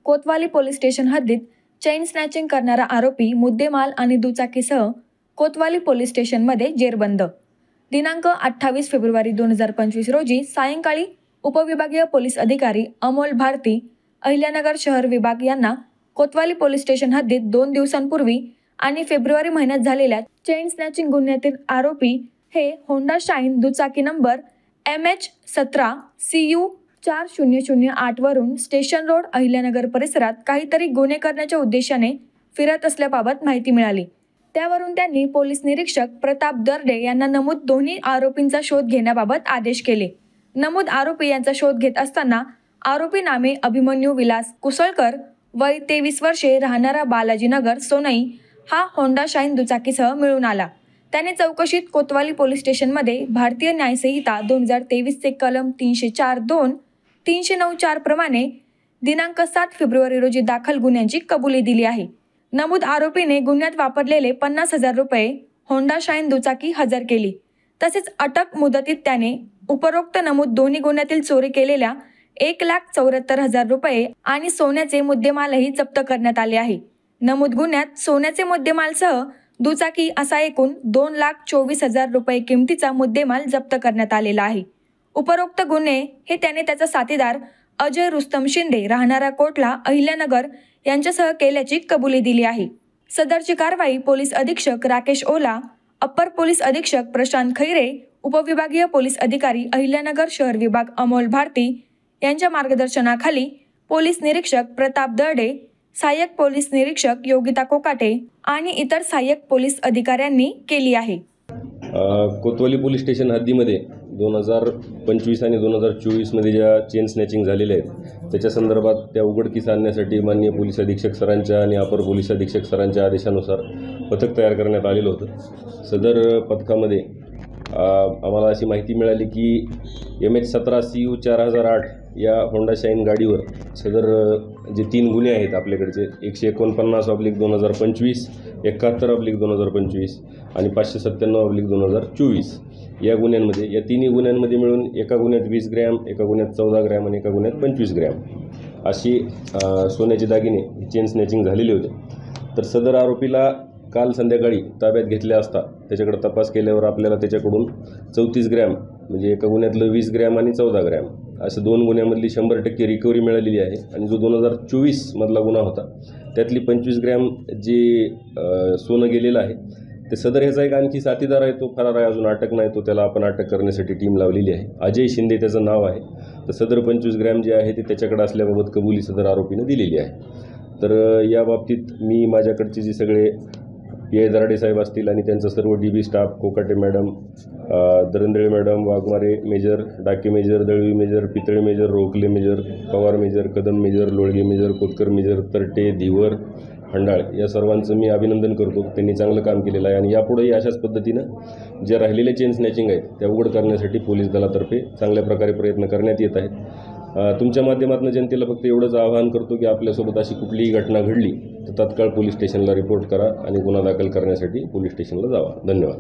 कोतवाली police station हद्दीत chain snatching करणारा आरोपी मुद्देमाल आणि दुचाकीसह कोतवाली पोलीस स्टेशनमध्ये जेरबंद। दिनांक 28 फेब्रुवारी 2025 रोजी सायंकाळी उपविभागीय पोलीस अधिकारी अमोल भारती, अहिल्यानगर शहर विभाग यांना कोतवाली पोलीस स्टेशन हद्दीत 2 दिवसांपूर्वी आणि फेब्रुवारी महिन्यात झालेल्या चेन स्नॅचिंग गुन्ह्यातील आरोपी हे होंडा शाईन दुचाकी नंबर MH17 CU 4008 वरून स्टेशन रोड अहिल्यानगर परिसरात काहीतरी गुन्हे करण्याच्या उद्देशाने फिरत असल्याबाबत माहिती मिळाली। त्यावरून त्यांनी पोलीस निरीक्षक प्रताप दर्डे यांना नमूद दोन्ही आरोपींचा शोध घेण्याबाबत आदेश केले। नमूद आरोपी यांचा शोध घेत असताना आरोपी नामे अभिमन्यू विलास कुसळकर, वय 23 वर्षे, राहणारा बालाजीनगर सोनई, हा होंडा शाईन दुचाकीसह मिळून आला। त्याने चौकशीत कोतवाली पोलीस स्टेशनमध्ये भारतीय न्यायसंहिता 2023 चे कलम 304(2), 309(4) प्रमाणे दिनांक 7 फेब्रुवारी रोजी दाखल गुन्ह्यांची कबुली दिली आहे। नमूद आरोपीने गुन्ह्यात वापरलेले 50,000 रुपये होंडा शाईन दुचाकी हजर केली। तसेच अटक मुदतीत त्याने उपरोक्त नमूद दोन्ही गुन्ह्यातील चोरी केलेल्या 1,74,000 रुपये आणि सोन्याचे मुद्देमालही जप्त करण्यात आले आहे। नमूद गुन्ह्यात सोन्याचे मुद्देमालसह दुचाकी असा एकूण 2,24,000 रुपये किमतीचा मुद्देमाल जप्त करण्यात आलेला आहे। उपरोक्त गुन्हे हे त्याने त्याचा साथीदार अजय रुस्तम शिंदे, राहणारा कोटला, अहिल्यानगर यांच्यासह केल्याची कबुली दिली आहे। सदरची कारवाई पोलीस अधीक्षक राकेश ओला, अप्पर पोलीस अधीक्षक प्रशांत खैरे, उपविभागीय पोलीस अधिकारी अहिल्यानगर शहर विभाग अमोल भारती यांच्या मार्गदर्शनाखाली पोलीस निरीक्षक प्रताप दर्डे, सहाय्यक पोलीस निरीक्षक योगिता कोकाटे आणि इतर सहाय्यक पोलीस अधिकाऱ्यांनी केली आहे। कोतवाली पोलीस स्टेशन हद्दीमध्ये 2025 आणि 2024 मध्ये ज्या चेन स्नॅचिंग झालेल्या आहेत त्याच्या संदर्भात त्या उघडकीस आणण्यासाठी माननीय पोलीस अधीक्षक सरांच्या आणि अपर पोलीस अधीक्षक सरांच्या आदेशानुसार पथक तयार करण्यात आलेलं होतं। सदर पथकामध्ये आम्हाला अशी माहिती मिळाली की MH17 CU 4008 या होंडा शाईन गाडीवर सदर जे 3 गुन्हे आहेत आपल्याकडचे 149/2025, 71/2025 आणि 597/2024 या गुन्ह्यांमध्ये, या तिन्ही गुन्ह्यांमध्ये मिळून एका गुन्ह्यात 20 ग्रॅम, एका गुन्ह्यात 14 ग्रॅम आणि एका गुन्ह्यात 25 ग्रॅम अशी सोन्याचे दागिने चेन स्नॅचिंग झालेले होते। तर सदर आरोपीला काल संध्याकाळी ताब्यात घेतले असता त्याच्याकडे तपास केल्यावर आपल्याला त्याच्याकडून 34 ग्रॅम म्हणजे एका गुन्ह्यातलं 20 ग्रॅम आणि 14 ग्रॅम असं 2 गुन्ह्यामधली 100% रिकव्हरी मिळालेली आहे। आणि जो 2024 मधला गुन्हा होता त्यातली 25 ग्रॅम जे सोनं गेलेलं आहे ते सदर ह्याचा एक आणखी साथीदार आहे, तो फरार आहे, अजून अटक नाही, तो त्याला आपण अटक करण्यासाठी टीम लावलेली आहे। अजय शिंदे त्याचं नाव आहे। तर सदर 25 ग्रॅम जे आहे ते त्याच्याकडे असल्याबाबत कबुली सदर आरोपीने दिलेली आहे। तर या बाबतीत मी माझ्याकडचे जे सगळे PI दराडे साहेब असतील आणि त्यांचा सर्व DB staff, Kokate madam, Darandale madam, Waghmare major, Dake major, Dalvi major, Pitale major, Rokle major, Pawar major, Kadam major, Lolge major, Kotkar major, Tarte, Dhiwar, Handal या सर्वांचं मी अभिनंदन करतो। त्यांनी चांगलं काम केलेलं आहे आणि यापुढेही अशाच पद्धतीनं ज्या राहिलेल्या चेन स्नॅचिंग आहेत त्या उघड करण्यासाठी पोलीस दलातर्फे चांगल्या प्रकारे प्रयत्न करण्यात येत आहेत। तुमच्या माध्यमातून जनतेला फक्त एवढंच आवाहन करतो की आपल्यासोबत अशी कुठलीही घटना घडली तर तात्काळ पोलीस स्टेशनला रिपोर्ट करा आणि गुन्हा दाखल करण्यासाठी पोलीस स्टेशनला जावा। धन्यवाद।